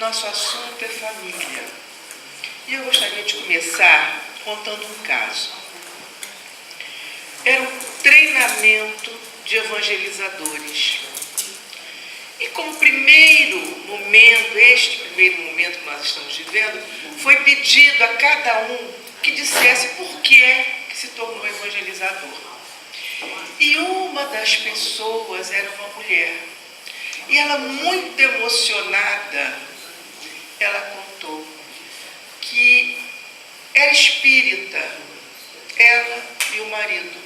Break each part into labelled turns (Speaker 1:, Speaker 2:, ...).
Speaker 1: Nosso assunto é família. E eu gostaria de começar contando um caso. Era um treinamento de evangelizadores. E como primeiro momento, este primeiro momento que nós estamos vivendo, foi pedido a cada um que dissesse por que se tornou evangelizador. E uma das pessoas era uma mulher. E ela, muito emocionada, ela contou que era espírita, ela e o marido,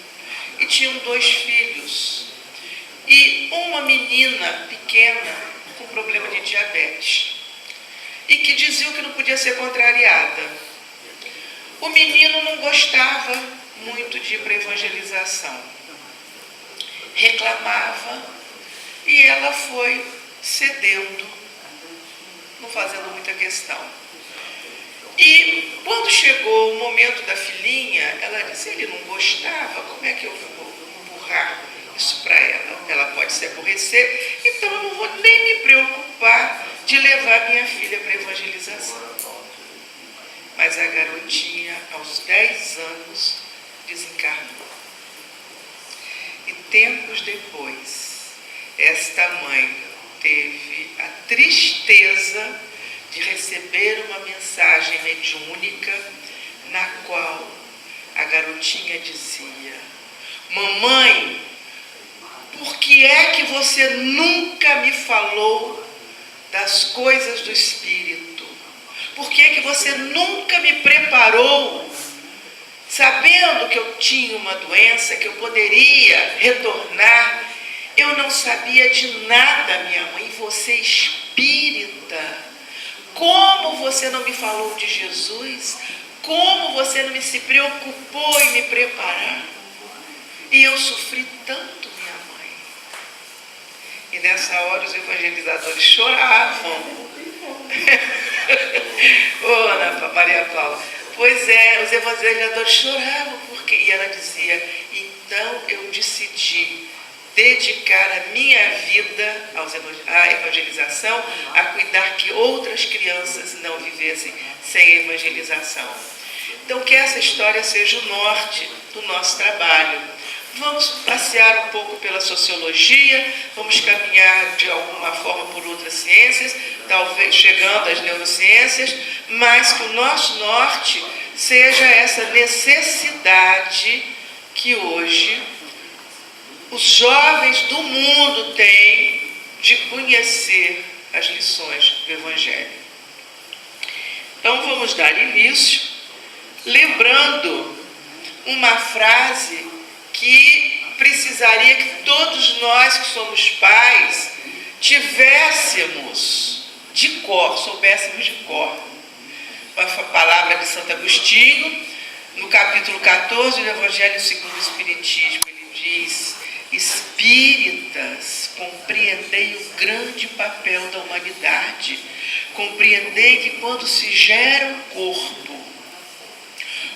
Speaker 1: e tinham 2 filhos, e uma menina pequena com problema de diabetes, e que diziam que não podia ser contrariada. O menino não gostava muito de ir para a evangelização, reclamava, e ela foi cedendo, não fazendo muita questão. E quando chegou o momento da filhinha, ela disse: ele não gostava, como é que eu vou empurrar isso para ela? Ela pode se aborrecer, então eu não vou nem me preocupar de levar minha filha para a evangelização. Mas a garotinha, aos 10 anos, desencarnou. E tempos depois, esta mãe teve a tristeza de receber uma mensagem mediúnica na qual a garotinha dizia: mamãe, por que é que você nunca me falou das coisas do Espírito? Por que é que você nunca me preparou, sabendo que eu tinha uma doença, que eu poderia retornar? Eu não sabia de nada, minha mãe, você é espírita. Como você não me falou de Jesus? Como você não se preocupou em me preparar? E eu sofri tanto, minha mãe. E nessa hora os evangelizadores choravam. Ana Maria Paula. Pois é, os evangelizadores choravam porque... E ela dizia: então eu decidi dedicar a minha vida à evangelização, a cuidar que outras crianças não vivessem sem evangelização. Então, que essa história seja o norte do nosso trabalho. Vamos passear um pouco pela sociologia, vamos caminhar de alguma forma por outras ciências, talvez chegando às neurociências, mas que o nosso norte seja essa necessidade que hoje os jovens do mundo têm de conhecer as lições do Evangelho. Então vamos dar início lembrando uma frase que precisaria que todos nós que somos pais tivéssemos de cor, soubéssemos de cor. Uma palavra de Santo Agostinho, no capítulo 14 do Evangelho segundo o Espiritismo, ele diz: espíritas, compreendei o grande papel da humanidade. Compreendei que quando se gera um corpo,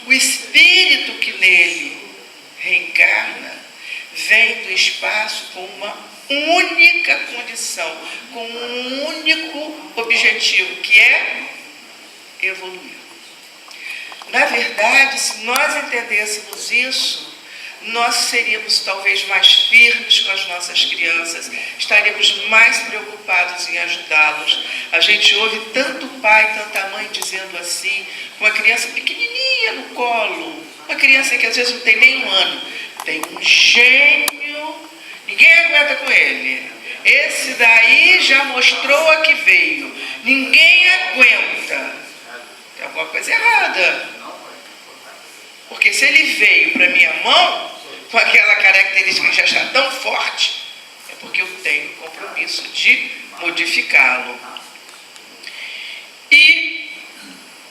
Speaker 1: o espírito que nele reencarna vem do espaço com uma única condição, com um único objetivo, que é evoluir. Na verdade, se nós entendêssemos isso, nós seríamos talvez mais firmes com as nossas crianças, estaríamos mais preocupados em ajudá-los. A gente ouve tanto pai, tanta mãe dizendo assim, com uma criança pequenininha no colo, uma criança que às vezes não tem nem 1 ano, tem um gênio, ninguém aguenta com ele. Esse daí já mostrou a que veio, ninguém aguenta. Tem alguma coisa errada. Porque se ele veio para minha mão, com aquela característica que já está tão forte, é porque eu tenho compromisso de modificá-lo. E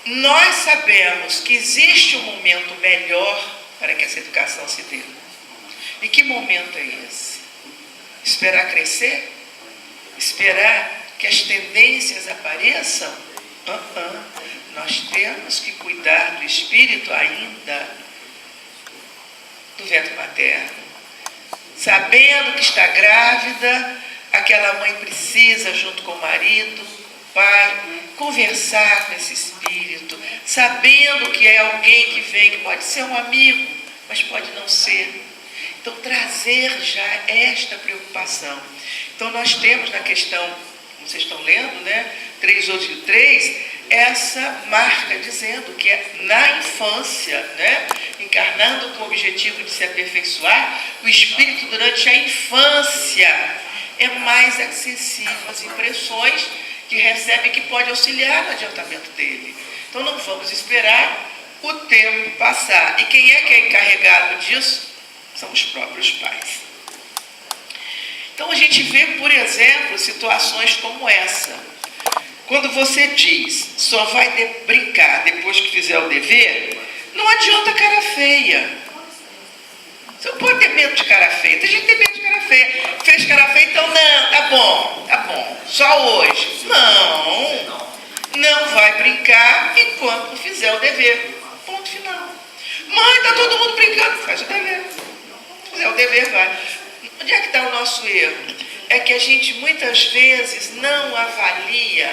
Speaker 1: nós sabemos que existe um momento melhor para que essa educação se dê. E que momento é esse? Esperar crescer? Esperar que as tendências apareçam? Nós temos que cuidar do espírito ainda do ventre materno. Sabendo que está grávida, aquela mãe precisa, junto com o marido, pai, conversar com esse espírito, sabendo que é alguém que vem, que pode ser um amigo, mas pode não ser. Então, trazer já esta preocupação. Então, nós temos na questão, como vocês estão lendo, né, 3:8-3, essa marca dizendo que é na infância, né, encarnando com o objetivo de se aperfeiçoar, o espírito durante a infância é mais acessível às impressões que recebe, que pode auxiliar no adiantamento dele. Então não vamos esperar o tempo passar. E quem é encarregado disso? São os próprios pais. Então a gente vê, por exemplo, situações como essa. Quando você diz, só vai brincar depois que fizer o dever, não adianta cara feia. Você não pode ter medo de cara feia. Tem gente que tem medo de cara feia. Fez cara feia, então não, tá bom, só hoje. Não vai brincar enquanto não fizer o dever. Ponto final. Mãe, tá todo mundo brincando, faz o dever. Se fizer o dever, vai. Onde é que está o nosso erro? É que a gente muitas vezes não avalia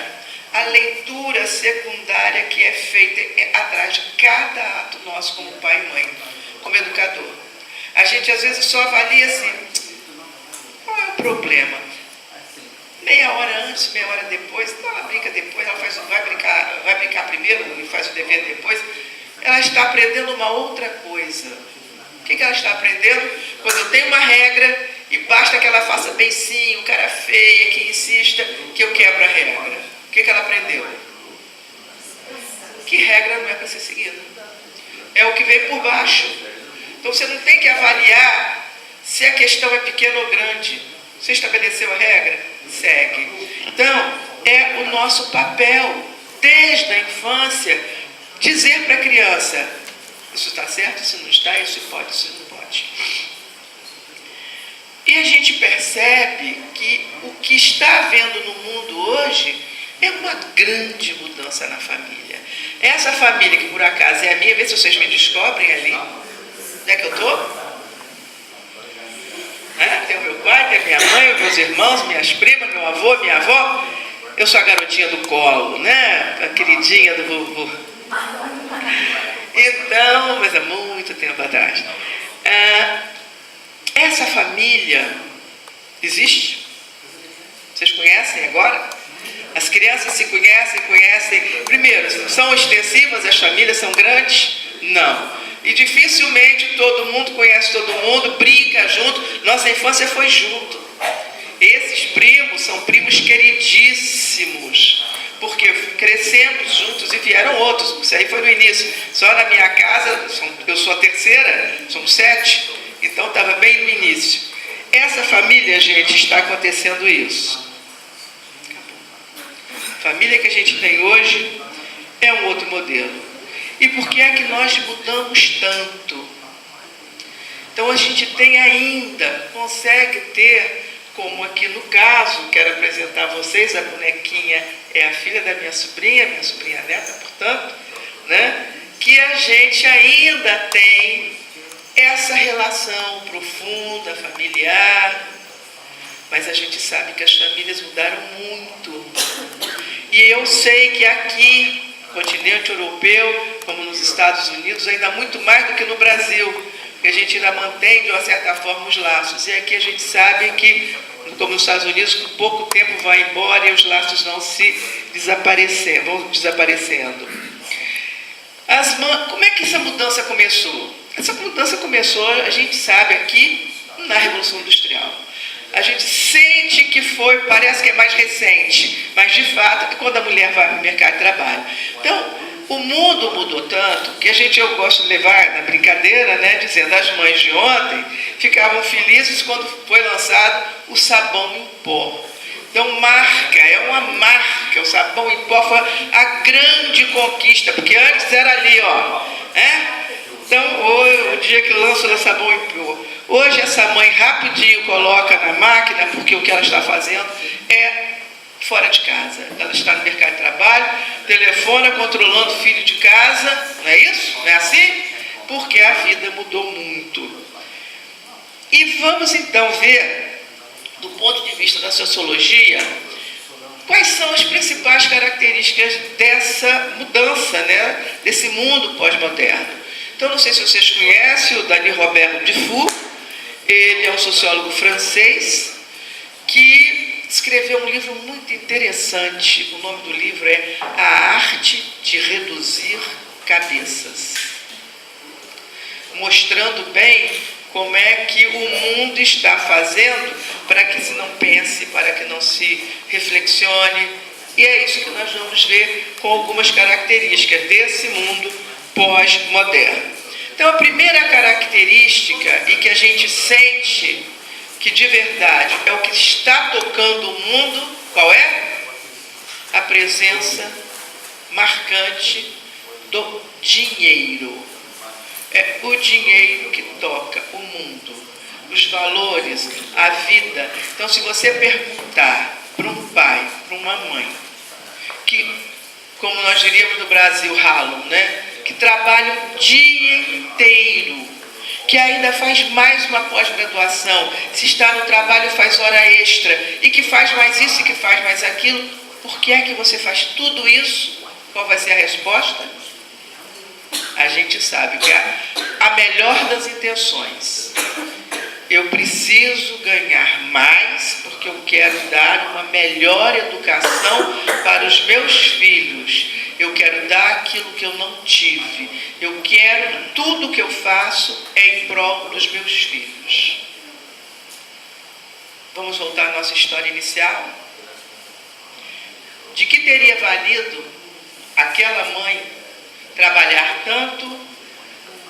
Speaker 1: a leitura secundária que é feita atrás de cada ato nosso como pai e mãe, como educador. A gente às vezes só avalia assim, qual é o problema? Meia hora antes, meia hora depois, então ela brinca depois, ela vai brincar primeiro e faz o dever depois. Ela está aprendendo uma outra coisa. O que ela está aprendendo? Quando eu tenho uma regra e basta que ela faça beicinho, cara feia, que insista, que eu quebro a regra. O que ela aprendeu? Que regra não é para ser seguida. É o que vem por baixo. Então você não tem que avaliar se a questão é pequena ou grande. Você estabeleceu a regra? Segue. Então, é o nosso papel, desde a infância, dizer para a criança, isso está certo, isso não está, isso pode, isso não pode. E a gente percebe que o que está havendo no mundo hoje é uma grande mudança na família. Essa família que por acaso é a minha, vê se vocês me descobrem ali. Onde é que eu estou? Tem o meu pai, tem a minha mãe, os meus irmãos, minhas primas, meu avô, minha avó. Eu sou a garotinha do colo, né? A queridinha do vovô. Então, mas há muito tempo atrás. Essa família existe? Vocês conhecem agora? As crianças se conhecem. Primeiro, são extensivas as famílias, são grandes? Não. E dificilmente todo mundo conhece todo mundo, brinca junto. Nossa infância foi junto. Esses primos são primos queridíssimos, porque crescemos juntos e vieram outros. Isso aí foi no início. Só na minha casa, eu sou a terceira, somos 7, então estava bem no início. Essa família, gente, está acontecendo isso. A família que a gente tem hoje é um outro modelo. E por que é que nós mudamos tanto? Então a gente tem ainda, consegue ter, como aqui no caso, quero apresentar a vocês, a bonequinha é a filha da minha sobrinha neta, portanto, né? Que a gente ainda tem essa relação profunda, familiar, mas a gente sabe que as famílias mudaram muito. E eu sei que aqui, no continente europeu, como nos Estados Unidos, ainda muito mais do que no Brasil, que a gente ainda mantém de uma certa forma os laços. E aqui a gente sabe que, como nos Estados Unidos, com pouco tempo vai embora e os laços vão desaparecendo. Como é que essa mudança começou? Essa mudança começou, a gente sabe aqui, na Revolução Industrial. A gente sente que parece que é mais recente, mas de fato é quando a mulher vai para o mercado de trabalho. Então, o mundo mudou tanto que eu gosto de levar na brincadeira, né, dizendo, as mães de ontem ficavam felizes quando foi lançado o sabão em pó. Então, é uma marca, o sabão em pó foi a grande conquista, porque antes era ali, Então, hoje, o dia que lança o sabão em pó, hoje essa mãe rapidinho coloca na máquina, porque o que ela está fazendo é fora de casa. Ela está no mercado de trabalho, telefona, controlando o filho de casa, não é isso? Não é assim? Porque a vida mudou muito. E vamos então ver, do ponto de vista da sociologia, quais são as principais características dessa mudança, né? Desse mundo pós-moderno. Então, não sei se vocês conhecem o Denis Robert Dufour. Ele é um sociólogo francês que escreveu um livro muito interessante. O nome do livro é A Arte de Reduzir Cabeças, mostrando bem como é que o mundo está fazendo para que se não pense, para que não se reflexione. E é isso que nós vamos ver com algumas características desse mundo pós-moderno. Então, a primeira característica, e que a gente sente que de verdade é o que está tocando o mundo, qual é? A presença marcante do dinheiro. É o dinheiro que toca o mundo, os valores, a vida. Então, se você perguntar para um pai, para uma mãe, que, como nós diríamos no Brasil, ralam, né? Que trabalham o dia inteiro, que ainda faz mais uma pós-graduação, se está no trabalho faz hora extra, e que faz mais isso e que faz mais aquilo, por que é que você faz tudo isso? Qual vai ser a resposta? A gente sabe que é a melhor das intenções. Eu preciso ganhar mais porque eu quero dar uma melhor educação para os meus filhos. Eu quero dar aquilo que eu não tive. Eu quero, tudo que eu faço é em prol dos meus filhos. Vamos voltar à nossa história inicial? De que teria valido aquela mãe trabalhar tanto,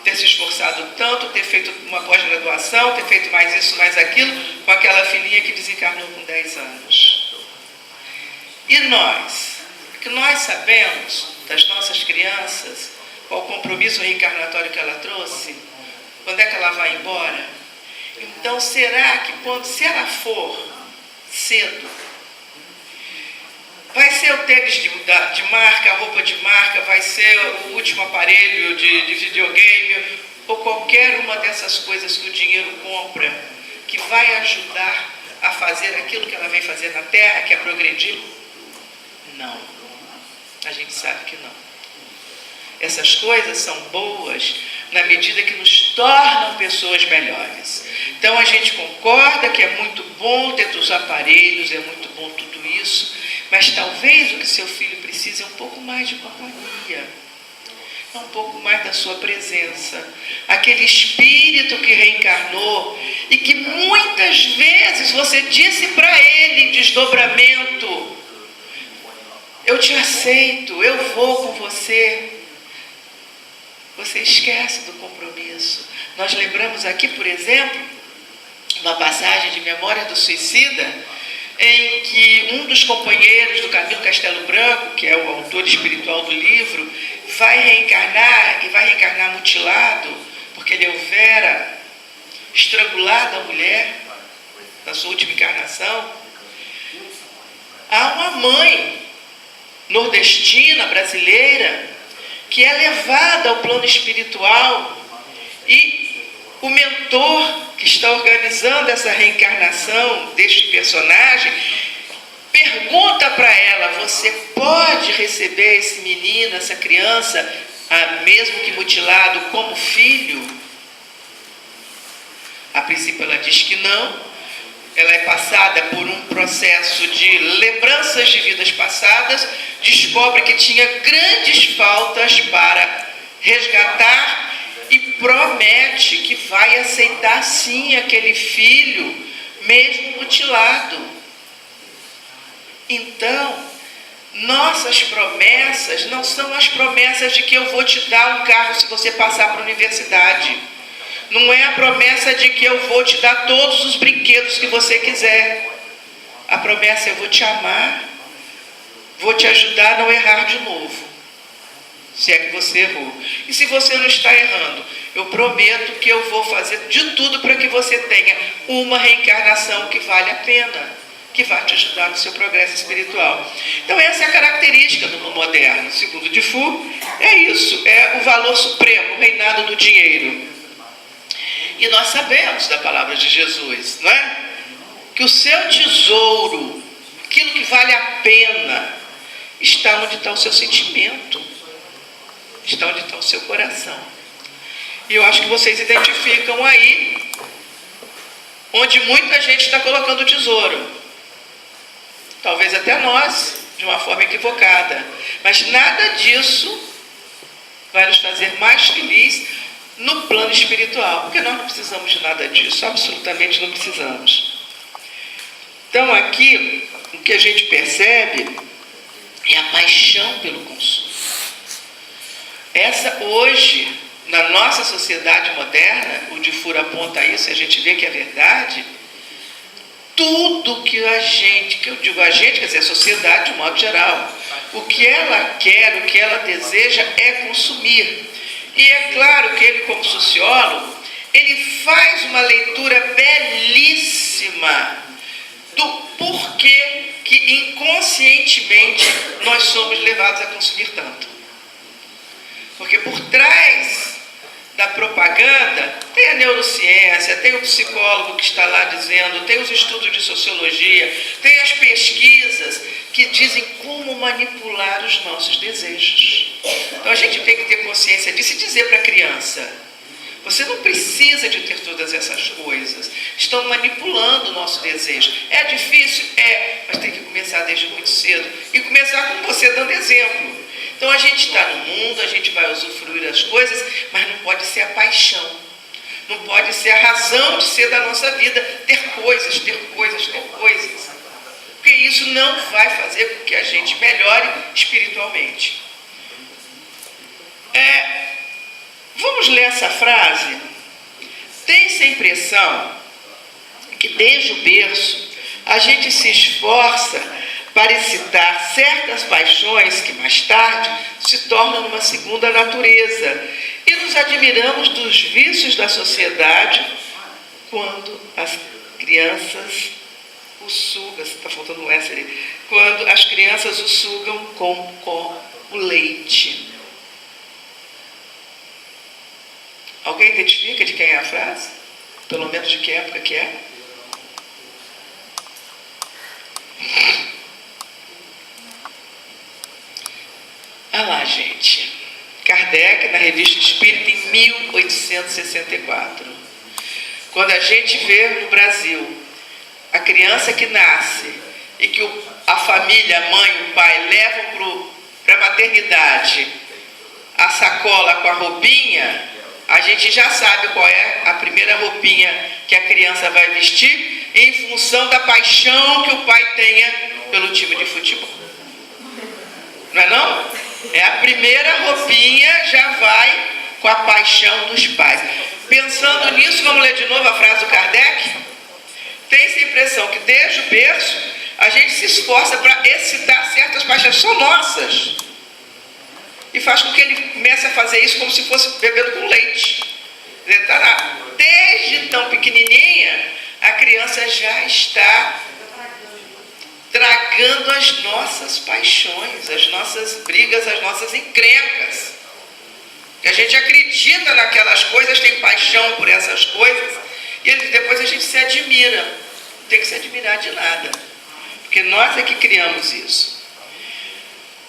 Speaker 1: ter se esforçado tanto, ter feito uma pós-graduação, ter feito mais isso, mais aquilo, com aquela filhinha que desencarnou com 10 anos? E nós? Que nós sabemos das nossas crianças, qual o compromisso reencarnatório que ela trouxe, quando é que ela vai embora? Então, será que se ela for cedo, vai ser o tênis de marca, a roupa de marca, vai ser o último aparelho de videogame, ou qualquer uma dessas coisas que o dinheiro compra, que vai ajudar a fazer aquilo que ela vem fazer na Terra, que é progredir? Não. A gente sabe que não. Essas coisas são boas na medida que nos tornam pessoas melhores. Então a gente concorda que é muito bom ter os aparelhos, é muito bom tudo isso, mas talvez o que seu filho precisa é um pouco mais de companhia, um pouco mais da sua presença, aquele espírito que reencarnou e que muitas vezes você disse para ele em desdobramento: eu te aceito, eu vou com você. Você esquece do compromisso. Nós lembramos aqui, por exemplo, uma passagem de Memórias do Suicida, em que um dos companheiros do Camilo Castelo Branco, que é o autor espiritual do livro, vai reencarnar mutilado, porque ele houvera estrangulado a mulher na sua última encarnação. Há uma mãe nordestina, brasileira, que é levada ao plano espiritual, e o mentor que está organizando essa reencarnação deste personagem pergunta para ela: você pode receber esse menino, essa criança, mesmo que mutilado, como filho? A princípio ela diz que não. Ela é passada por um processo de lembranças de vidas passadas, descobre que tinha grandes faltas para resgatar e promete que vai aceitar sim aquele filho, mesmo mutilado. Então, nossas promessas não são as promessas de que eu vou te dar um carro se você passar para a universidade. Não é a promessa de que eu vou te dar todos os brinquedos que você quiser. A promessa é: eu vou te amar, vou te ajudar a não errar de novo, se é que você errou. E se você não está errando, eu prometo que eu vou fazer de tudo para que você tenha uma reencarnação que vale a pena, que vai te ajudar no seu progresso espiritual. Então essa é a característica do mundo moderno. Segundo Dufour, é isso, é o valor supremo, o reinado do dinheiro. E nós sabemos da palavra de Jesus, não é? Que o seu tesouro, Aquilo que vale a pena está onde está o seu sentimento, está onde está o seu coração. E eu acho que vocês identificam aí onde muita gente está colocando o tesouro. Talvez até nós, de uma forma equivocada. Mas nada disso vai nos fazer mais felizes no plano espiritual, porque nós não precisamos de nada disso, absolutamente não precisamos. Então aqui, o que a gente percebe é a paixão pelo consumo. Essa hoje, na nossa sociedade moderna, o Dufour aponta isso e a gente vê que é verdade, tudo que a gente, que eu digo a gente, quer dizer, a sociedade de modo geral, o que ela quer, o que ela deseja é consumir. E é claro que ele, como sociólogo, ele faz uma leitura belíssima do porquê que inconscientemente nós somos levados a consumir tanto. Porque por trás da propaganda tem a neurociência, tem o psicólogo que está lá dizendo, tem os estudos de sociologia, tem as pesquisas que dizem como manipular os nossos desejos. Então a gente tem que ter consciência disso e dizer para a criança: você não precisa de ter todas essas coisas. Estão manipulando o nosso desejo. É difícil? É, mas tem que começar desde muito cedo. E começar com você dando exemplo. Então a gente está no mundo, a gente vai usufruir das coisas, mas não pode ser a paixão. Não pode ser a razão de ser da nossa vida. Ter coisas, ter coisas, ter coisas. Porque isso não vai fazer com que a gente melhore espiritualmente. Vamos ler essa frase? Tem-se a impressão que desde o berço a gente se esforça para excitar certas paixões que mais tarde se tornam uma segunda natureza e nos admiramos dos vícios da sociedade quando as crianças o sugam, está faltando um S ali, quando as crianças o sugam com o leite. Alguém identifica de quem é a frase? Pelo menos de que época que é? Ah lá, gente. Kardec, na Revista Espírita, em 1864. Quando a gente vê no Brasil a criança que nasce e que a família, a mãe, o pai levam para a maternidade a sacola com a roupinha, a gente já sabe qual é a primeira roupinha que a criança vai vestir em função da paixão que o pai tenha pelo time de futebol. Não é não? É a primeira roupinha, já vai com a paixão dos pais. Pensando nisso, vamos ler de novo a frase do Kardec? Tem-se a impressão que desde o berço a gente se esforça para excitar certas paixões, são nossas. E faz com que ele comece a fazer isso como se fosse bebendo com leite. Desde tão pequenininha, a criança já está tragando as nossas paixões, as nossas brigas, as nossas encrencas. E a gente acredita naquelas coisas, tem paixão por essas coisas, e depois a gente se admira. Não tem que se admirar de nada, porque nós é que criamos isso.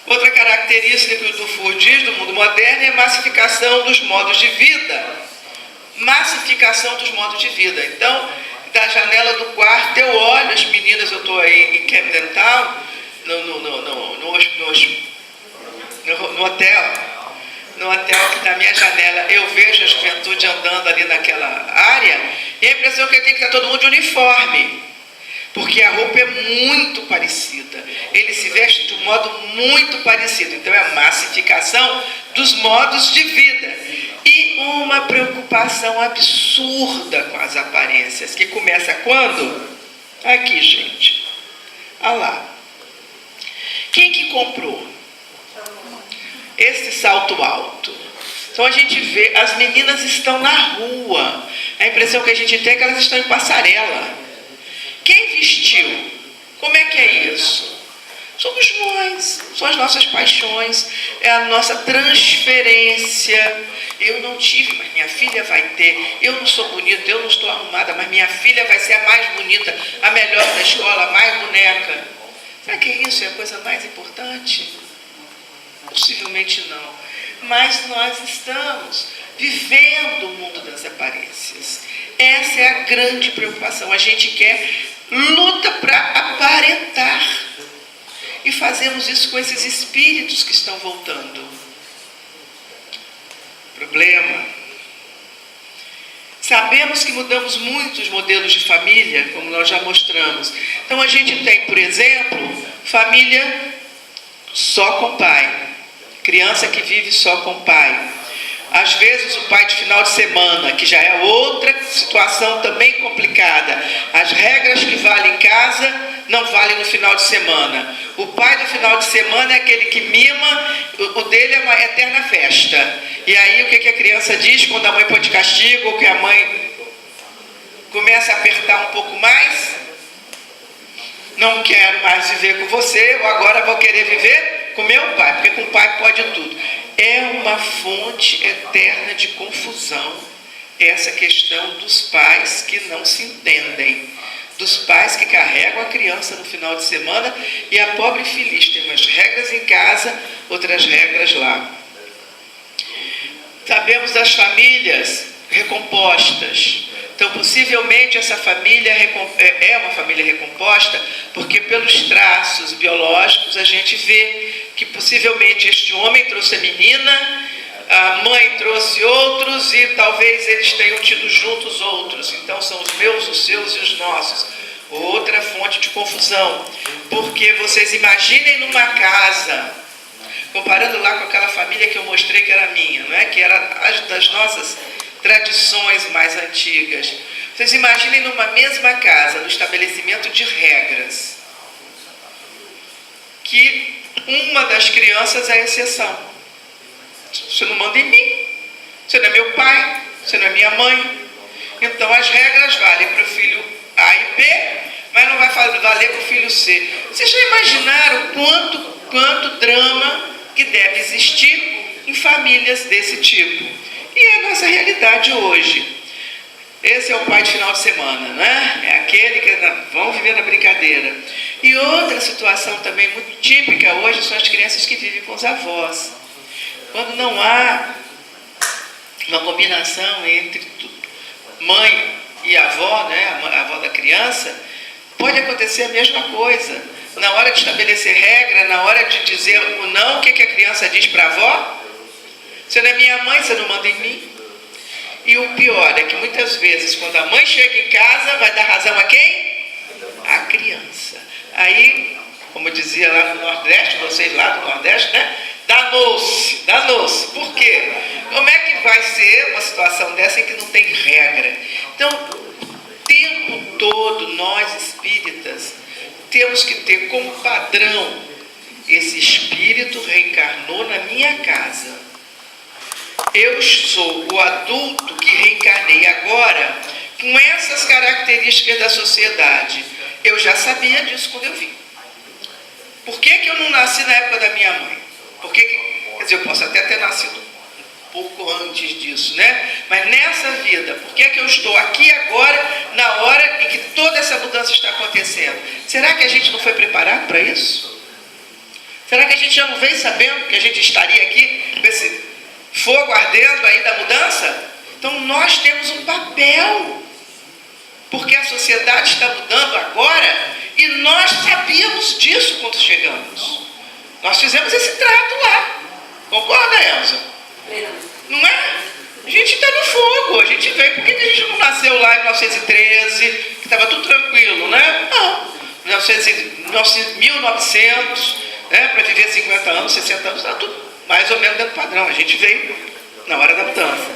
Speaker 1: Outra característica que o Dufour diz do mundo moderno é a massificação dos modos de vida. Massificação dos modos de vida. Então, da janela do quarto, eu olho as meninas, eu estou aí em Camden Town, no hotel que na minha janela, eu vejo a juventude andando ali naquela área, e a impressão que tem que estar todo mundo de uniforme. Porque a roupa é muito parecida. Ele se veste de um modo muito parecido. Então é a massificação dos modos de vida. E uma preocupação absurda com as aparências. Que começa quando? Aqui, gente. Olha lá. Quem que comprou esse salto alto? Então a gente vê, as meninas estão na rua. A impressão que a gente tem é que elas estão em passarela. Quem vestiu? Como é que é isso? Somos nós, são as nossas paixões, é a nossa transferência. Eu não tive, mas minha filha vai ter. Eu não sou bonita, eu não estou arrumada, mas minha filha vai ser a mais bonita, a melhor da escola, a mais boneca. Será que isso é a coisa mais importante? Possivelmente não. Mas nós estamos vivendo o mundo das aparências. Essa é a grande preocupação. A gente luta para aparentar. E fazemos isso com esses espíritos que estão voltando. Problema. Sabemos que mudamos muito os modelos de família, como nós já mostramos. Então a gente tem, por exemplo, família só com pai. Criança que vive só com pai. Às vezes o pai de final de semana, que já é outra situação também complicada. As regras que valem em casa não valem no final de semana. O pai do final de semana é aquele que mima, o dele é uma eterna festa. E aí o que a criança diz quando a mãe põe de castigo, ou que a mãe começa a apertar um pouco mais? Não quero mais viver com você, ou agora vou querer viver com meu pai, porque com o pai pode tudo. É uma fonte eterna de confusão essa questão dos pais que não se entendem, dos pais que carregam a criança no final de semana e a pobre infeliz tem umas regras em casa, outras regras lá. Sabemos das famílias recompostas. Então, possivelmente, essa família é uma família recomposta, porque pelos traços biológicos a gente vê que possivelmente este homem trouxe a menina, a mãe trouxe outros e talvez eles tenham tido juntos outros. Então, são os meus, os seus e os nossos. Outra fonte de confusão. Porque vocês imaginem numa casa, comparando lá com aquela família que eu mostrei que era minha, não é? Que era das nossas tradições mais antigas. Vocês imaginem numa mesma casa, no estabelecimento de regras, que uma das crianças é a exceção. Você não manda em mim, você não é meu pai, você não é minha mãe. Então as regras valem para o filho A e B, mas não vai valer para o filho C. Vocês já imaginaram quanto drama que deve existir em famílias desse tipo? E é a nossa realidade hoje. Esse é o pai de final de semana, né? É aquele que vão viver na brincadeira. E outra situação também muito típica hoje são as crianças que vivem com os avós. Quando não há uma combinação entre mãe e avó, né? A avó da criança, pode acontecer a mesma coisa. Na hora de estabelecer regra, na hora de dizer o não, o que a criança diz para a avó? Você não é minha mãe, você não manda em mim. E o pior é que muitas vezes, quando a mãe chega em casa, vai dar razão a quem? A criança. Aí, como dizia lá no Nordeste, vocês lá do Nordeste, né? Danou-se. Por quê? Como é que vai ser uma situação dessa em que não tem regra? Então, o tempo todo, nós espíritas, temos que ter como padrão: esse espírito reencarnou na minha casa. Eu sou o adulto que reencarnei agora com essas características da sociedade. Eu já sabia disso quando eu vim. Por que eu não nasci na época da minha mãe? Quer dizer, eu posso até ter nascido um pouco antes disso, né? Mas nessa vida, por que eu estou aqui agora, na hora em que toda essa mudança está acontecendo? Será que a gente não foi preparado para isso? Será que a gente já não veio sabendo que a gente estaria aqui com esse fogo ardendo aí da mudança? Então nós temos um papel, porque a sociedade está mudando agora e nós sabíamos disso quando chegamos. Nós fizemos esse trato lá. Concorda, Elza? Não é? A gente está no fogo, a gente veio. Por que a gente não nasceu lá em 1913, que estava tudo tranquilo, né? Não. 1900, né, para viver 50 anos, 60 anos, está tudo mais ou menos dentro do padrão. A gente veio na hora da mudança,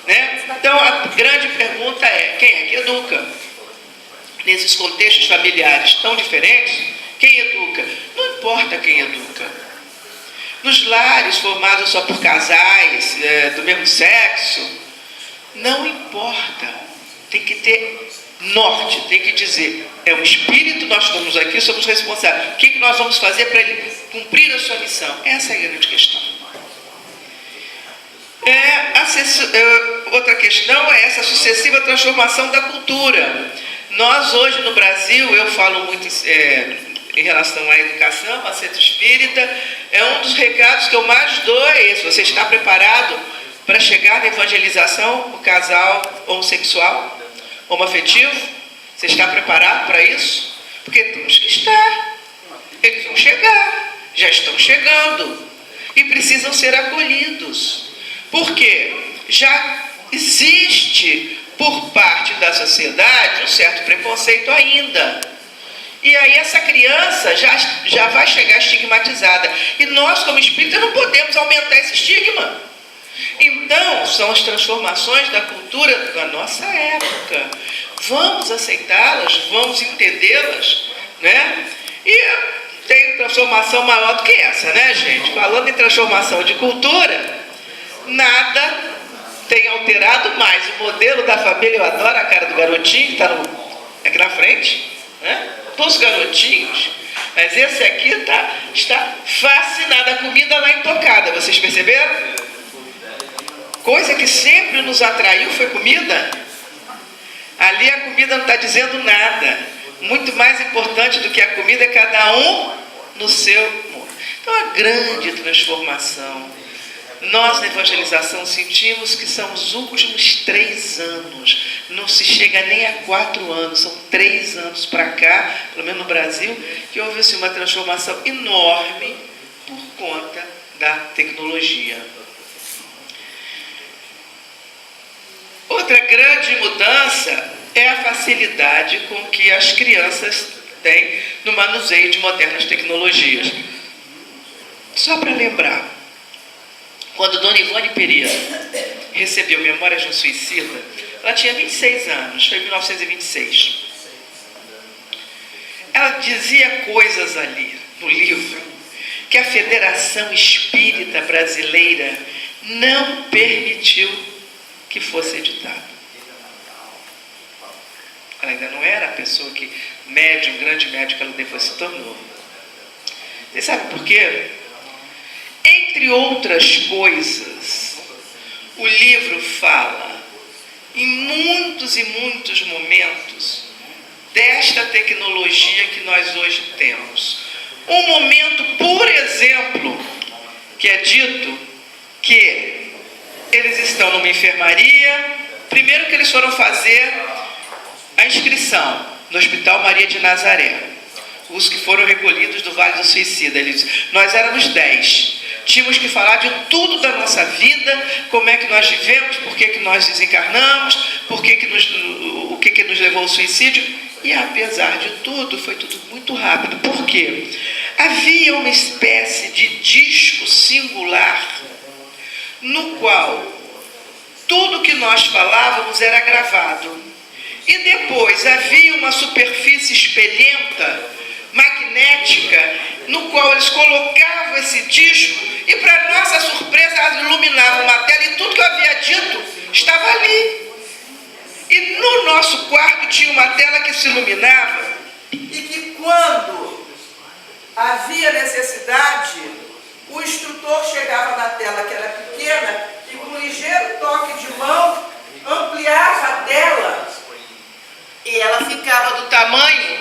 Speaker 1: né? Então a grande pergunta é: quem é que educa? Nesses contextos familiares tão diferentes, quem educa? Não importa quem educa. Nos lares formados só por casais do mesmo sexo, não importa. Tem que ter norte, tem que dizer: é um espírito, nós estamos aqui, somos responsáveis. O que nós vamos fazer para ele cumprir a sua missão? Essa é a grande questão. Outra questão é essa sucessiva transformação da cultura. Nós hoje no Brasil, eu falo muito em relação à educação, a centro espírita, é um dos recados que eu mais dou é esse. Você está preparado para chegar na evangelização, o casal homossexual, homoafetivo? Você está preparado para isso? Porque temos que estar. Eles vão chegar, já estão chegando e precisam ser acolhidos. Porque já existe por parte da sociedade um certo preconceito ainda. E aí essa criança já vai chegar estigmatizada. E nós, como espíritas, não podemos aumentar esse estigma. Então, são as transformações da cultura da nossa época. Vamos aceitá-las, vamos entendê-las, né? E tem transformação maior do que essa, né, gente? Falando em transformação de cultura, nada tem alterado mais o modelo da família. Eu adoro a cara do garotinho que está aqui na frente, né? Todos os garotinhos. Mas esse aqui está fascinado. A comida lá intocada, vocês perceberam? Coisa que sempre nos atraiu foi comida. Ali a comida não está dizendo nada. Muito mais importante do que a comida é cada um no seu mundo. Então, a grande transformação. Nós, na evangelização, sentimos que são os últimos 3 anos. Não se chega nem a 4 anos. São 3 anos para cá, pelo menos no Brasil, que houve assim, uma transformação enorme por conta da tecnologia. Outra grande mudança é a facilidade com que as crianças têm no manuseio de modernas tecnologias. Só para lembrar, quando Dona Ivone Pereira recebeu Memórias de um Suicida, ela tinha 26 anos, foi em 1926. Ela dizia coisas ali no livro que a Federação Espírita Brasileira não permitiu que fosse editado. Ela ainda não era a pessoa que, médium, grande médium que ela depois se tornou. Você sabe por quê? Entre outras coisas, o livro fala, em muitos e muitos momentos, desta tecnologia que nós hoje temos. Um momento, por exemplo, que é dito que eles estão numa enfermaria. Primeiro que eles foram fazer a inscrição no Hospital Maria de Nazaré. Os que foram recolhidos do Vale do Suicida. Nós éramos 10. Tínhamos que falar de tudo da nossa vida, como é que nós vivemos, por que nós desencarnamos, o que nos levou ao suicídio. E apesar de tudo, foi tudo muito rápido. Por quê? Havia uma espécie de disco singular no qual tudo que nós falávamos era gravado. E depois havia uma superfície espelhenta, magnética, no qual eles colocavam esse disco e, para nossa surpresa, iluminavam uma tela e tudo que eu havia dito estava ali. E no nosso quarto tinha uma tela que se iluminava e que, quando havia necessidade, o instrutor chegava na tela, que era pequena, e com um ligeiro toque de mão, ampliava a tela. E ela ficava do tamanho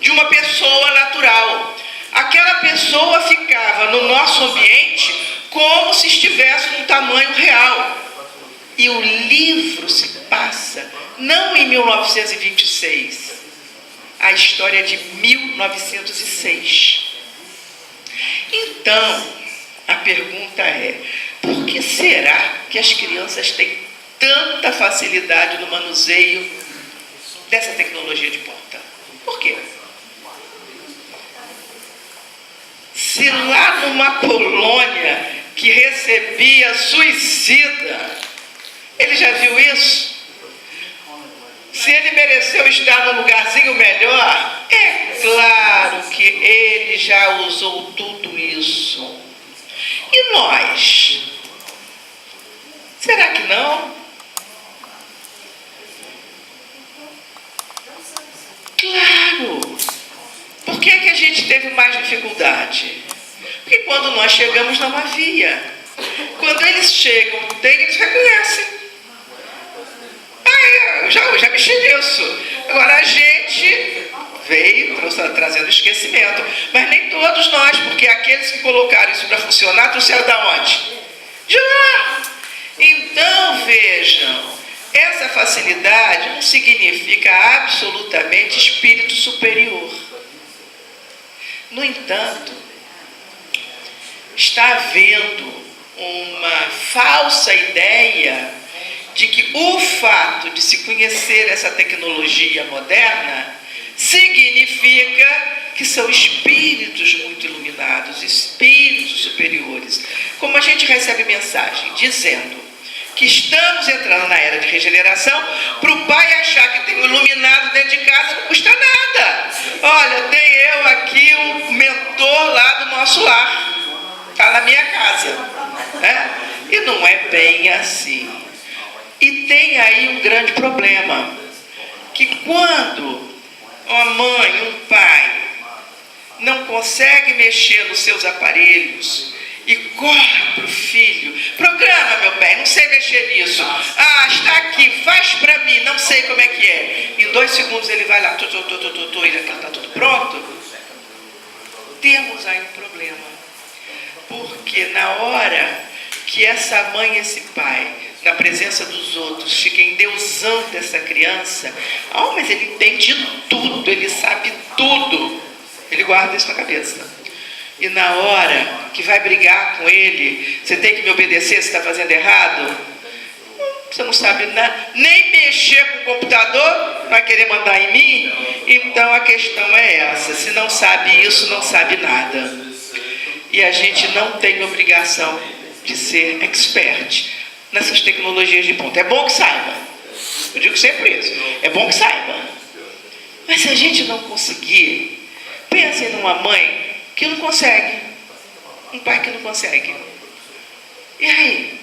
Speaker 1: de uma pessoa natural. Aquela pessoa ficava no nosso ambiente como se estivesse num tamanho real. E o livro se passa, não em 1926, a história é de 1906. Então, a pergunta é, por que será que as crianças têm tanta facilidade no manuseio dessa tecnologia de ponta? Por quê? Se lá numa colônia que recebia suicida, ele já viu isso? Se ele mereceu estar num lugarzinho melhor, é claro que ele já usou tudo isso. E nós? Será que não? Claro! Por que que a gente teve mais dificuldade? Porque quando nós chegamos não havia. Quando eles chegam, eles reconhecem. Eu já mexi nisso. Agora a gente veio trazendo esquecimento. Mas nem todos nós, porque aqueles que colocaram isso para funcionar trouxeram da onde? De lá. Então, vejam, essa facilidade não significa absolutamente espírito superior. No entanto, está havendo uma falsa ideia de que o fato de se conhecer essa tecnologia moderna significa que são espíritos muito iluminados, espíritos superiores. Como a gente recebe mensagem dizendo que estamos entrando na era de regeneração, para o pai achar que tem um iluminado dentro de casa não custa nada. Olha, tem eu aqui, um mentor lá do nosso lar, está na minha casa, né? E não é bem assim. E tem aí um grande problema, que quando uma mãe, um pai, não consegue mexer nos seus aparelhos e corre para o filho, programa, meu bem, não sei mexer nisso, está aqui, faz para mim, não sei como é que é, em 2 segundos ele vai lá, e aquilo está tudo pronto. Temos aí um problema, porque na hora que essa mãe e esse pai, na presença dos outros, fica endeusando essa criança, mas ele entende tudo, ele sabe tudo, ele guarda isso na cabeça. E na hora que vai brigar com ele, você tem que me obedecer, você está fazendo errado, você não sabe nem mexer com o computador, vai querer mandar em mim? Então a questão é essa, se não sabe isso, não sabe nada. E a gente não tem obrigação de ser expert nessas tecnologias de ponta. É bom que saiba, eu digo sempre isso, é bom que saiba. Mas se a gente não conseguir, pensem numa mãe que não consegue, um pai que não consegue. E aí,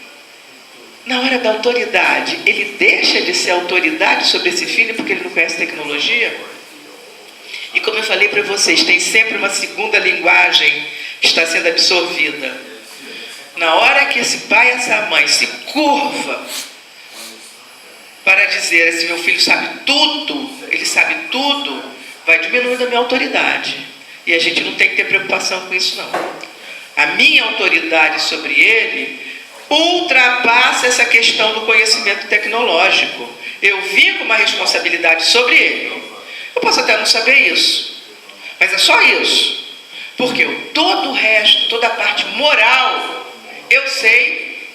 Speaker 1: na hora da autoridade, ele deixa de ser autoridade sobre esse filho porque ele não conhece tecnologia? E como eu falei para vocês, tem sempre uma segunda linguagem que está sendo absorvida. Na hora que esse pai e essa mãe se curva para dizer, esse meu filho sabe tudo, ele sabe tudo, vai diminuindo a minha autoridade. E a gente não tem que ter preocupação com isso, não. A minha autoridade sobre ele ultrapassa essa questão do conhecimento tecnológico. Eu vim com uma responsabilidade sobre ele. Eu posso até não saber isso, mas é só isso. Porque todo o resto, toda a parte moral, eu sei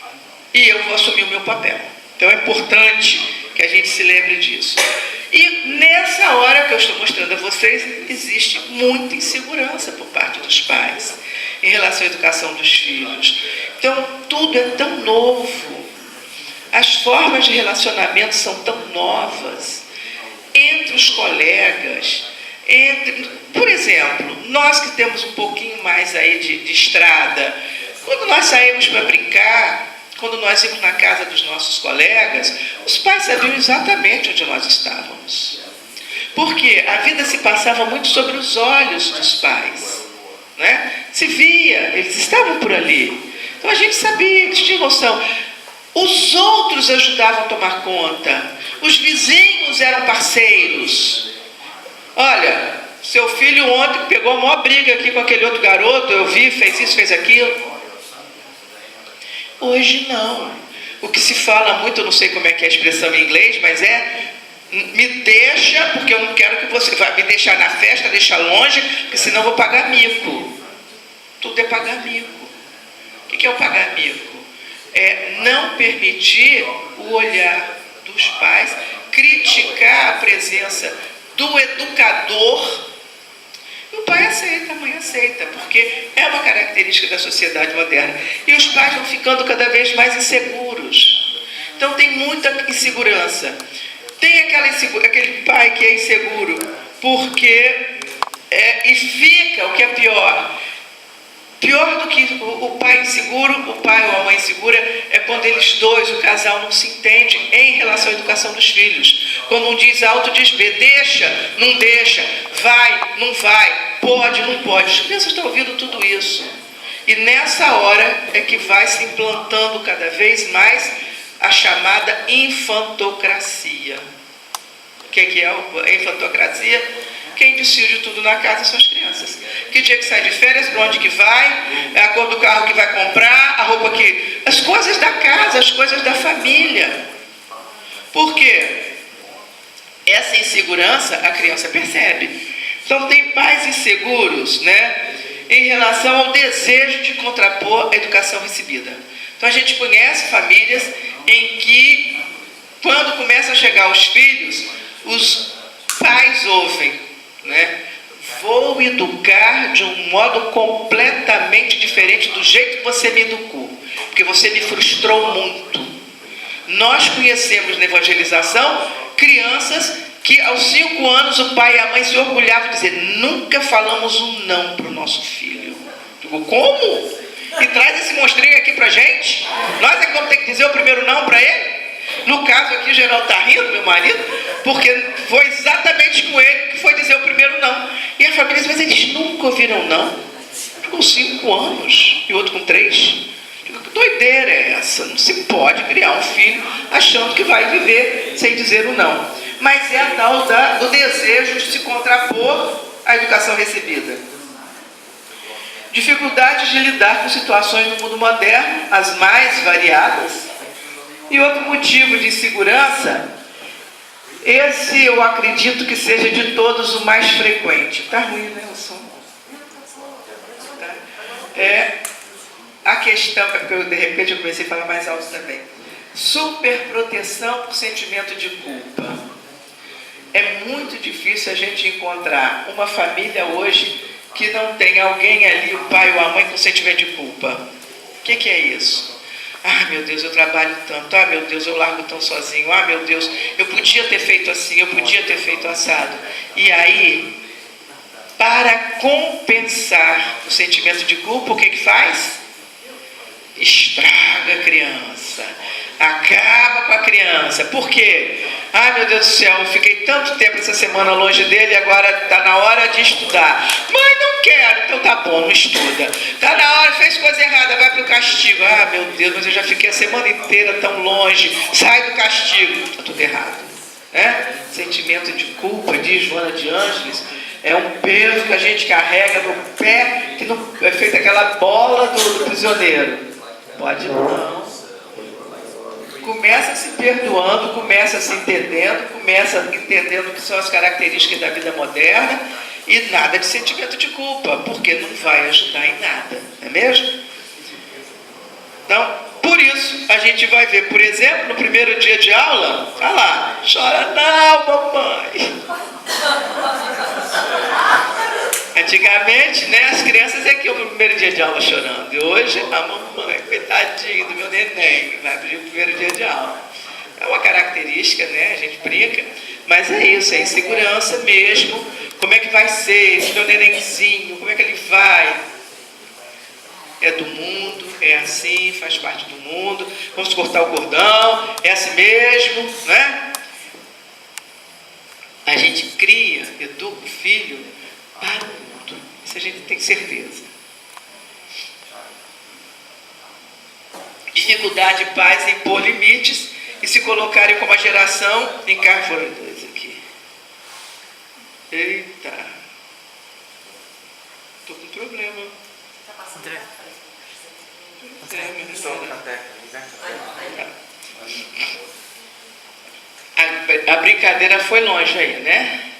Speaker 1: e eu vou assumir o meu papel. Então é importante que a gente se lembre disso. E nessa hora que eu estou mostrando a vocês, existe muita insegurança por parte dos pais em relação à educação dos filhos. Então tudo é tão novo, as formas de relacionamento são tão novas, entre os colegas, por exemplo, nós que temos um pouquinho mais aí de estrada, quando nós saímos para brincar, quando nós íamos na casa dos nossos colegas, os pais sabiam exatamente onde nós estávamos. Porque a vida se passava muito sobre os olhos dos pais, né? Se via, eles estavam por ali. Então a gente sabia, eles tinham noção. Os outros ajudavam a tomar conta. Os vizinhos eram parceiros. Olha, seu filho ontem pegou a maior briga aqui com aquele outro garoto, eu vi, fez isso, fez aquilo. Hoje não. O que se fala muito, eu não sei como é que é a expressão em inglês, mas me deixa, porque eu não quero que você vá me deixar na festa, deixar longe, porque senão eu vou pagar mico. Tudo é pagar mico. O que é o pagar mico? É não permitir o olhar dos pais, criticar a presença do educador. O pai aceita, a mãe aceita, porque é uma característica da sociedade moderna. E os pais vão ficando cada vez mais inseguros. Então tem muita insegurança. Tem aquele pai que é inseguro, porque e fica, o que é pior. Pior do que o pai inseguro, o pai ou a mãe insegura, é quando eles dois, o casal, não se entende em relação à educação dos filhos. Quando um diz A, outro diz B, deixa, não deixa, vai, não vai, pode, não pode. As crianças estão ouvindo tudo isso. E nessa hora é que vai se implantando cada vez mais a chamada infantocracia. O que é a infantocracia? quem decide tudo na casa são as crianças. Que dia que sai de férias, para onde que vai, a cor do carro que vai comprar, a roupa que... As coisas da casa, as coisas da família. Por quê? Essa insegurança a criança percebe. Então tem pais inseguros, né, em relação ao desejo de contrapor a educação recebida. Então a gente conhece famílias em que, quando começam a chegar os filhos, os pais ouvem, né, vou educar de um modo completamente diferente do jeito que você me educou, porque você me frustrou muito. Nós conhecemos na evangelização crianças que aos 5 anos o pai e a mãe se orgulhavam de dizer, nunca falamos um não para o nosso filho. Digo, como? E traz esse monstrinho aqui pra gente? Nós é que vamos ter que dizer o primeiro não para ele? No caso aqui, o Geraldo está rindo, meu marido, porque foi exatamente com ele que foi dizer o primeiro não. E a família diz, mas eles nunca ouviram não? Com 5 anos, e outro com 3. Que doideira é essa? Não se pode criar um filho achando que vai viver sem dizer o não. Mas é a tal do desejo de se contrapor à educação recebida. Dificuldade de lidar com situações no mundo moderno, as mais variadas. E outro motivo de insegurança, esse eu acredito que seja de todos o mais frequente. Está ruim, né, o som? Tá? É a questão, porque de repente eu comecei a falar mais alto também. Superproteção por sentimento de culpa. É muito difícil a gente encontrar uma família hoje que não tem alguém ali, o pai ou a mãe, com sentimento de culpa. O que é isso? Ah, meu Deus, eu trabalho tanto. Ah, meu Deus, eu largo tão sozinho. Ah, meu Deus, eu podia ter feito assim, eu podia ter feito assado. E aí, para compensar o sentimento de culpa, o que faz? Estraga a criança. Acaba com a criança. Por quê? Ah, meu Deus do céu, eu fiquei tanto tempo essa semana longe dele e agora está na hora de estudar. Mãe, não quero. Então tá bom, não estuda. Está na hora, fez coisa errada, vai para o castigo. Ah, meu Deus, mas eu já fiquei a semana inteira tão longe. Sai do castigo. Está tudo errado. Sentimento de culpa, diz Joana de Ângeles, é um peso que a gente carrega no pé, que não é feita aquela bola do prisioneiro. Pode não. Começa se perdoando, começa se entendendo, começa entendendo o que são as características da vida moderna e nada de sentimento de culpa, porque não vai ajudar em nada, não é mesmo? Então, por isso, a gente vai ver, por exemplo, no primeiro dia de aula, olha lá, chora não, mamãe. Antigamente, né, as crianças é que iam pro primeiro dia de aula chorando. E hoje, a mamãe, coitadinho do meu neném, vai pro primeiro dia de aula. É uma característica, né, a gente brinca, mas é isso, é insegurança mesmo. Como é que vai ser esse meu nenenzinho? Como é que ele vai? É do mundo, é assim, faz parte do mundo. Vamos cortar o cordão, é assim mesmo, né? A gente cria, educa o filho para o mundo. Isso a gente tem certeza. Dificuldade de pais em impor limites e se colocarem como a geração em carro. Foram 2 aqui. Eita. Estou com problema.
Speaker 2: André.
Speaker 1: A brincadeira foi longe aí, né?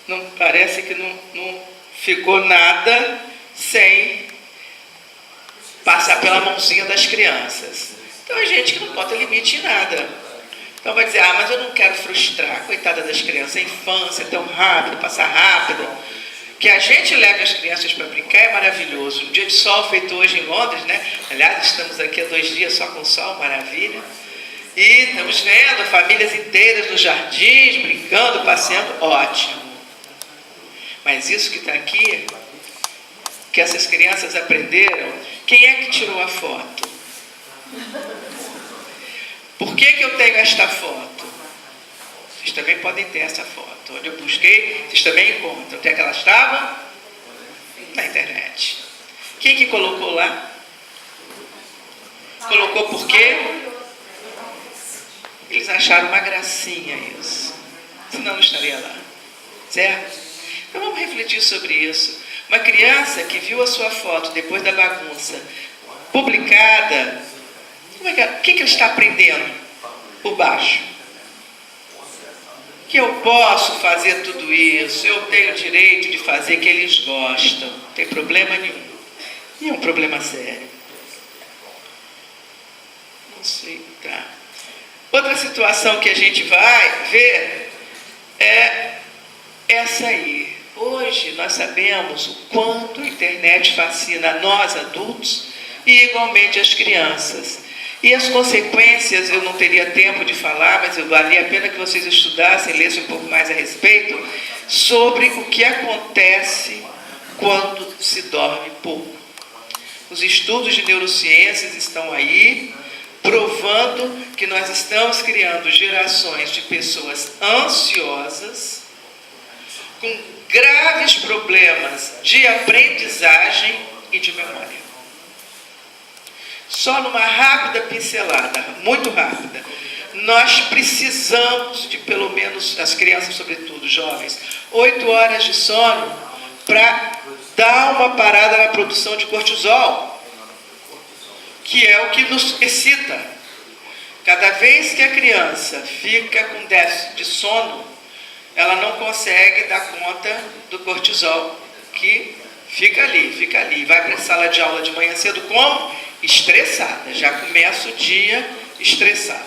Speaker 1: Não, parece que não ficou nada sem passar pela mãozinha das crianças. Então a gente que não bota limite em nada. Então vai dizer, mas eu não quero frustrar, coitada das crianças, a infância é tão rápido, passa rápido. Que a gente leve as crianças para brincar é maravilhoso. Um dia de sol feito hoje em Londres, né? Aliás, estamos aqui há 2 dias só com sol, maravilha. E estamos vendo famílias inteiras nos jardins, brincando, passeando, ótimo. Mas isso que está aqui, que essas crianças aprenderam, quem é que tirou a foto? Por que eu tenho esta foto? Vocês também podem ter essa foto. Onde eu busquei, vocês também encontram. Onde é que ela estava? Na internet. Quem que colocou lá? Colocou por quê? Eles acharam uma gracinha isso. Senão não estaria lá. Certo? Então vamos refletir sobre isso. Uma criança que viu a sua foto depois da bagunça publicada, o que ele está aprendendo por baixo? Que eu posso fazer tudo isso, eu tenho o direito de fazer o que eles gostam, não tem problema nenhum. E é um problema sério. Não sei, tá. Outra situação que a gente vai ver é essa aí. Hoje nós sabemos o quanto a internet fascina nós adultos e igualmente as crianças. E as consequências eu não teria tempo de falar, mas valia a pena que vocês estudassem, lessem um pouco mais a respeito sobre o que acontece quando se dorme pouco. Os estudos de neurociências estão aí provando que nós estamos criando gerações de pessoas ansiosas, com graves problemas de aprendizagem e de memória. Só numa rápida pincelada, muito rápida, nós precisamos de pelo menos, as crianças sobretudo, jovens, 8 horas de sono para dar uma parada na produção de cortisol, que é o que nos excita. Cada vez que a criança fica com déficit de sono, ela não consegue dar conta do cortisol, que fica ali, vai para a sala de aula de manhã cedo como? Estressada, já começa o dia estressado.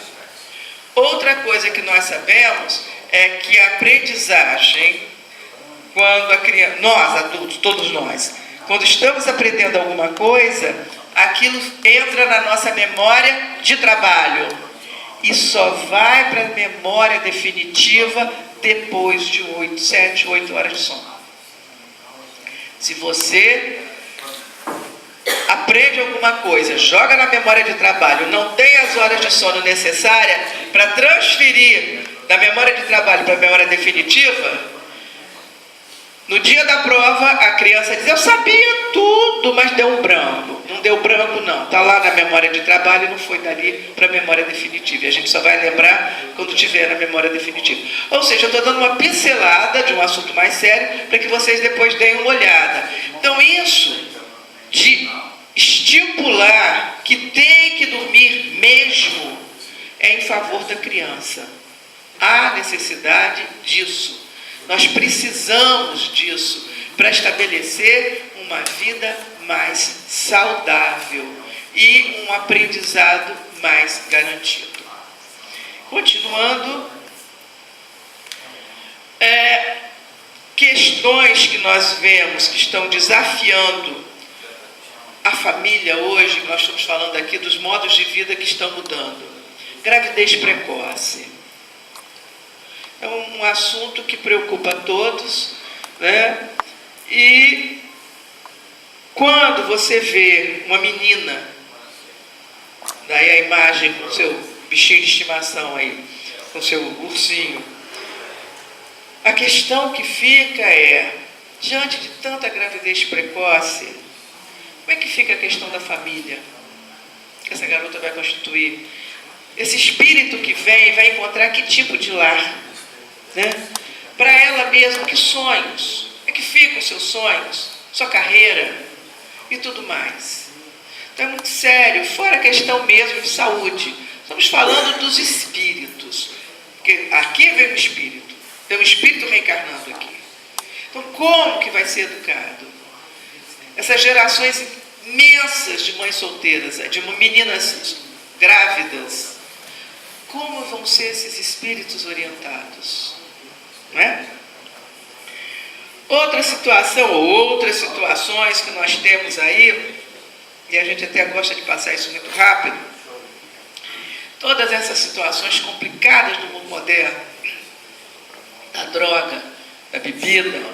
Speaker 1: Outra coisa que nós sabemos é que a aprendizagem, quando a criança, nós adultos, todos nós, quando estamos aprendendo alguma coisa, aquilo entra na nossa memória de trabalho e só vai para a memória definitiva depois de 7, 8 horas de sono. Se você aprende alguma coisa, joga na memória de trabalho, não tem as horas de sono necessárias para transferir da memória de trabalho para a memória definitiva, no dia da prova a criança diz, eu sabia tudo, mas deu um branco. Não deu branco não, está lá na memória de trabalho e não foi dali para a memória definitiva. E a gente só vai lembrar quando tiver na memória definitiva. Ou seja, eu estou dando uma pincelada de um assunto mais sério para que vocês depois deem uma olhada. Então isso de estipular que tem que dormir mesmo é em favor da criança. Há necessidade disso. Nós precisamos disso para estabelecer uma vida mais saudável e um aprendizado mais garantido. Continuando, questões que nós vemos que estão desafiando a família hoje, nós estamos falando aqui dos modos de vida que estão mudando. Gravidez precoce. É um assunto que preocupa todos, né? E quando você vê uma menina, daí a imagem com o seu bichinho de estimação aí, com o seu ursinho, a questão que fica é, diante de tanta gravidez precoce, como é que fica a questão da família que essa garota vai constituir? Esse espírito que vem, vai encontrar que tipo de lar? Né? Para ela mesma, que sonhos? É que ficam os seus sonhos, sua carreira e tudo mais. Então é muito sério, fora a questão mesmo de saúde. Estamos falando dos espíritos, porque aqui vem o espírito, tem um espírito reencarnando aqui. Então como que vai ser educado? Essas gerações imensas de mães solteiras, de meninas grávidas, como vão ser esses espíritos orientados? Não é? Outra situação, ou outras situações que nós temos aí, e a gente até gosta de passar isso muito rápido, todas essas situações complicadas do mundo moderno, da droga, da bebida,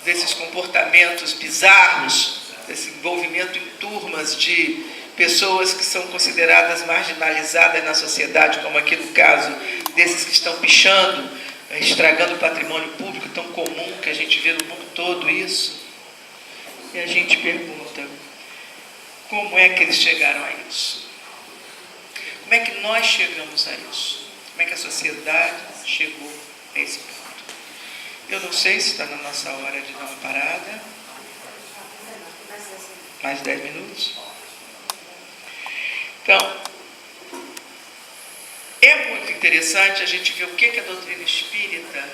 Speaker 1: desses comportamentos bizarros, desse envolvimento em turmas de pessoas que são consideradas marginalizadas na sociedade, como aqui no caso desses que estão pichando, estragando o patrimônio público tão comum que a gente vê no mundo todo isso. E a gente pergunta, como é que eles chegaram a isso? Como é que nós chegamos a isso? Como é que a sociedade chegou a esse ponto? Eu não sei se está na nossa hora de dar uma parada. Mais 10 minutos. Então, é muito interessante a gente ver o que a doutrina espírita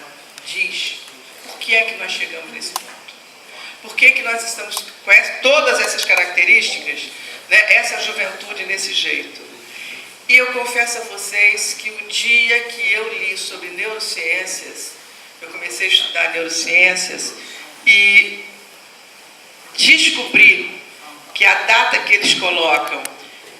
Speaker 1: diz. Por que é que nós chegamos nesse ponto? Por que nós estamos com todas essas características, né, essa juventude nesse jeito? E eu confesso a vocês que o dia que eu li sobre neurociências, eu comecei a estudar neurociências e descobri que a data que eles colocam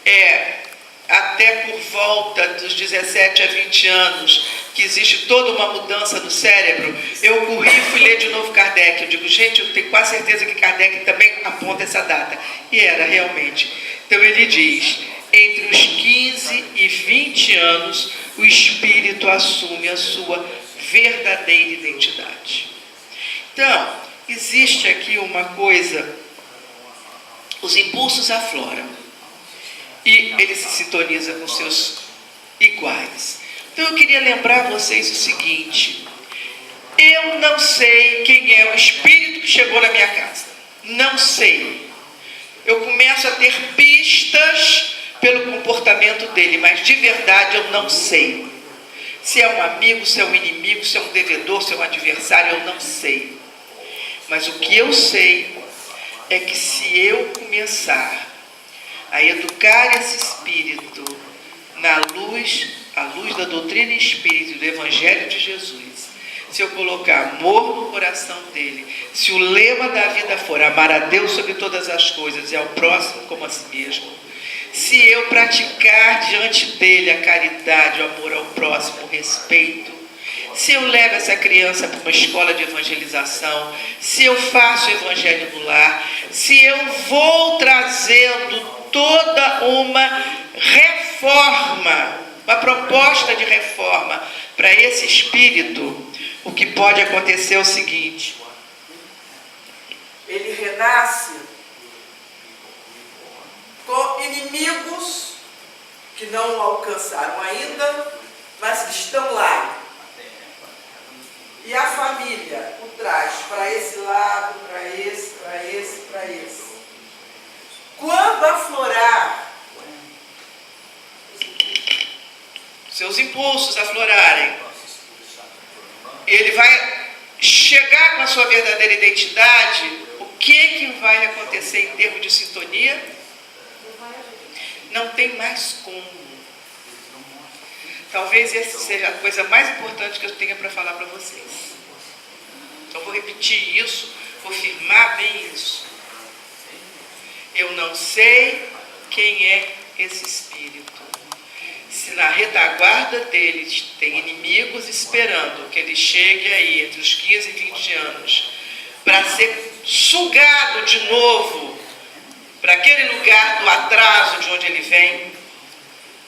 Speaker 1: é até por volta dos 17 a 20 anos, que existe toda uma mudança no cérebro. Eu corri e fui ler de novo Kardec. Eu digo, gente, eu tenho quase certeza que Kardec também aponta essa data. E era realmente. Então ele diz, entre os 15 e 20 anos, o espírito assume a sua verdadeira identidade. Então, existe aqui uma coisa, os impulsos afloram. E ele se sintoniza com seus iguais. Então eu queria lembrar vocês o seguinte, eu não sei quem é o espírito que chegou na minha casa. Não sei. Eu começo a ter pistas pelo comportamento dele, mas de verdade eu não sei. Se é um amigo, se é um inimigo, se é um devedor, se é um adversário, eu não sei. Mas o que eu sei é que se eu começar a educar esse espírito na luz, a luz da doutrina espírita e do Evangelho de Jesus, se eu colocar amor no coração dele, se o lema da vida for amar a Deus sobre todas as coisas e ao próximo como a si mesmo, se eu praticar diante dele a caridade, o amor ao próximo, o respeito, se eu levo essa criança para uma escola de evangelização, se eu faço o evangelho no lar, se eu vou trazendo toda uma reforma, uma proposta de reforma para esse espírito, o que pode acontecer é o seguinte, ele renasce com inimigos que não o alcançaram ainda, mas que estão lá. E a família o traz para esse lado, para esse, para esse, para esse. Quando aflorar, seus impulsos aflorarem, ele vai chegar com a sua verdadeira identidade, o que vai acontecer em termos de sintonia? Não tem mais como. Talvez essa seja a coisa mais importante que eu tenha para falar para vocês. Então vou repetir isso, vou firmar bem isso. Eu não sei quem é esse espírito. Se na retaguarda dele tem inimigos esperando que ele chegue aí entre os 15 e 20 anos para ser sugado de novo para aquele lugar do atraso de onde ele vem,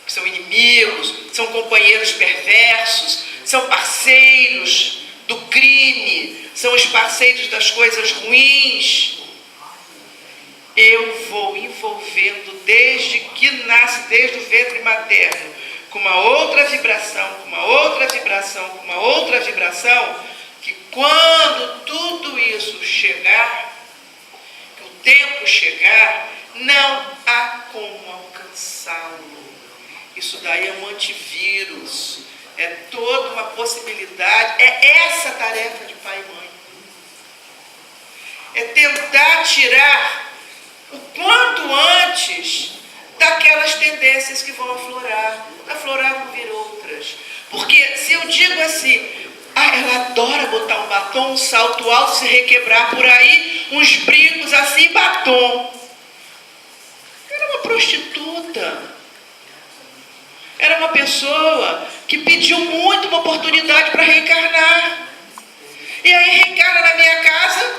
Speaker 1: que são inimigos, são companheiros perversos, são parceiros do crime, são os parceiros das coisas ruins. Eu vou envolvendo desde que nasce, desde o ventre materno, com uma outra vibração, com uma outra vibração, com uma outra vibração, que quando tudo isso chegar, que o tempo chegar, não há como alcançá-lo. Isso daí é um antivírus, é toda uma possibilidade, é essa a tarefa de pai e mãe. É tentar tirar o quanto antes daquelas tendências que vão aflorar. Aflorar vão vir outras. Porque se eu digo assim, ela adora botar um batom, um salto alto, se requebrar por aí, uns brincos assim, batom. Era uma prostituta. Era uma pessoa que pediu muito uma oportunidade para reencarnar. E aí reencarna na minha casa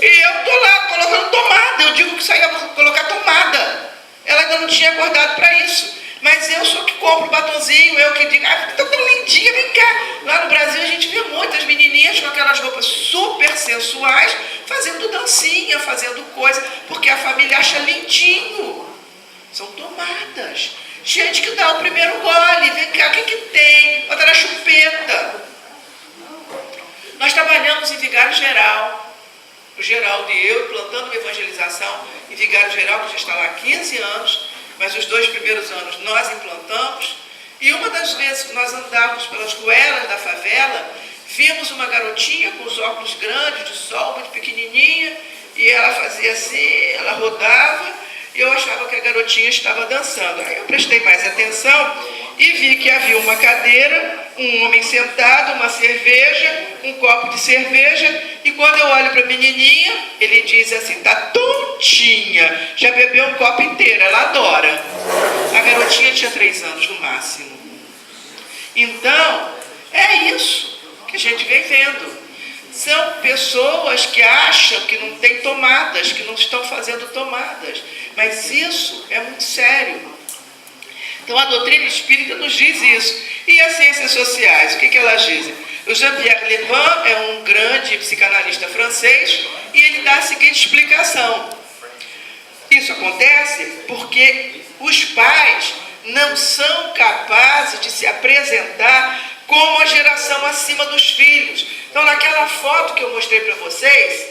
Speaker 1: e eu estou lá colocando tomada. Eu digo que isso aí eu vou colocar tomada. Ela ainda não tinha acordado para isso. Mas eu sou que compro o batonzinho, eu que digo, tá tão lindinha, vem cá. Lá no Brasil a gente vê muitas menininhas com aquelas roupas super sensuais, fazendo dancinha, fazendo coisa, porque a família acha lindinho. São tomadas. Gente que dá o primeiro gole, vem cá, o que tem? Bota na chupeta. Nós trabalhamos em Vigário Geral, o Geraldo e eu, plantando uma evangelização em Vigário Geral, que já está lá há 15 anos, mas os 2 primeiros anos nós implantamos. E uma das vezes que nós andávamos pelas ruelas da favela, vimos uma garotinha com os óculos grandes de sol, muito pequenininha, e ela fazia assim, ela rodava, e eu achava que a garotinha estava dançando. Aí eu prestei mais atenção e vi que havia uma cadeira, um homem sentado, uma cerveja, um copo de cerveja, e quando eu olho para a menininha, ele diz assim, tá tontinha, já bebeu um copo inteiro, ela adora. A garotinha tinha 3 anos no máximo. Então, é isso que a gente vem vendo. São pessoas que acham que não tem tomadas, que não estão fazendo tomadas. Mas isso é muito sério. Então a doutrina espírita nos diz isso. E as ciências sociais, o que elas dizem? O Jean-Pierre Lebrun é um grande psicanalista francês e ele dá a seguinte explicação. Isso acontece porque os pais não são capazes de se apresentar como a geração acima dos filhos. Então, naquela foto que eu mostrei para vocês,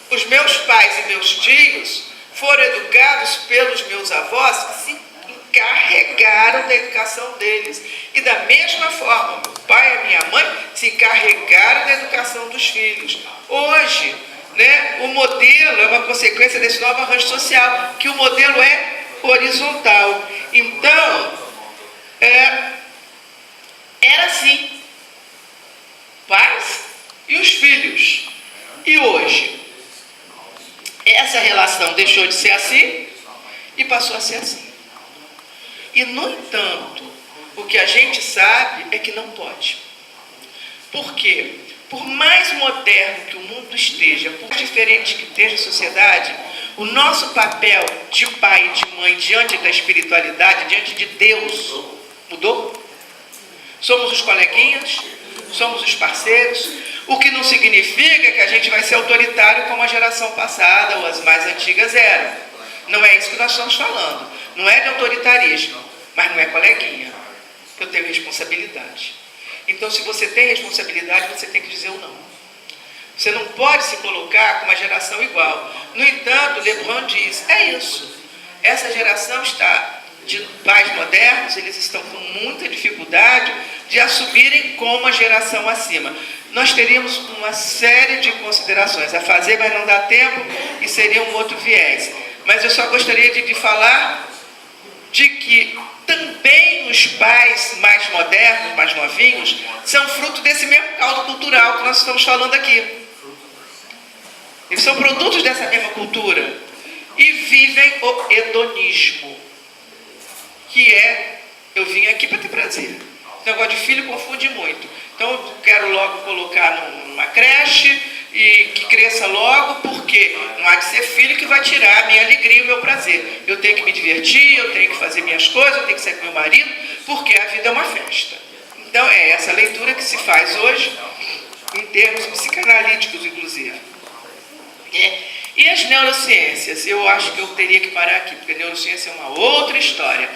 Speaker 1: os meus pais e meus tios foram educados pelos meus avós que se encarregaram da educação deles. E da mesma forma, meu pai e a minha mãe se encarregaram da educação dos filhos. Hoje, né, o modelo é uma consequência desse novo arranjo social, que o modelo é horizontal. Então, era assim. Pais e os filhos. E hoje, essa relação deixou de ser assim e passou a ser assim. E, no entanto, o que a gente sabe é que não pode. Por quê? Por mais moderno que o mundo esteja, por diferente que esteja a sociedade, o nosso papel de pai e de mãe diante da espiritualidade, diante de Deus, mudou? Somos os coleguinhas, somos os parceiros, o que não significa que a gente vai ser autoritário como a geração passada ou as mais antigas eram. Não é isso que nós estamos falando. Não é de autoritarismo, mas não é coleguinha. Eu tenho responsabilidade. Então, se você tem responsabilidade, você tem que dizer o não. Você não pode se colocar com uma geração igual. No entanto, Lebrun diz, é isso. Essa geração está de pais modernos, eles estão com muita dificuldade de assumirem como a geração acima. Nós teríamos uma série de considerações a fazer, mas não dá tempo e seria um outro viés. Mas eu só gostaria de falar de que também os pais mais modernos, mais novinhos, são fruto desse mesmo caldo cultural que nós estamos falando aqui. Eles são produtos dessa mesma cultura e vivem o hedonismo, que é, eu vim aqui para ter prazer. O negócio de filho confunde muito. Então eu quero logo colocar numa creche e que cresça logo, porque não há de ser filho que vai tirar a minha alegria e o meu prazer. Eu tenho que me divertir, eu tenho que fazer minhas coisas, eu tenho que sair com meu marido, porque a vida é uma festa. Então é essa leitura que se faz hoje, em termos psicanalíticos, inclusive. E as neurociências? Eu acho que eu teria que parar aqui, porque a neurociência é uma outra história.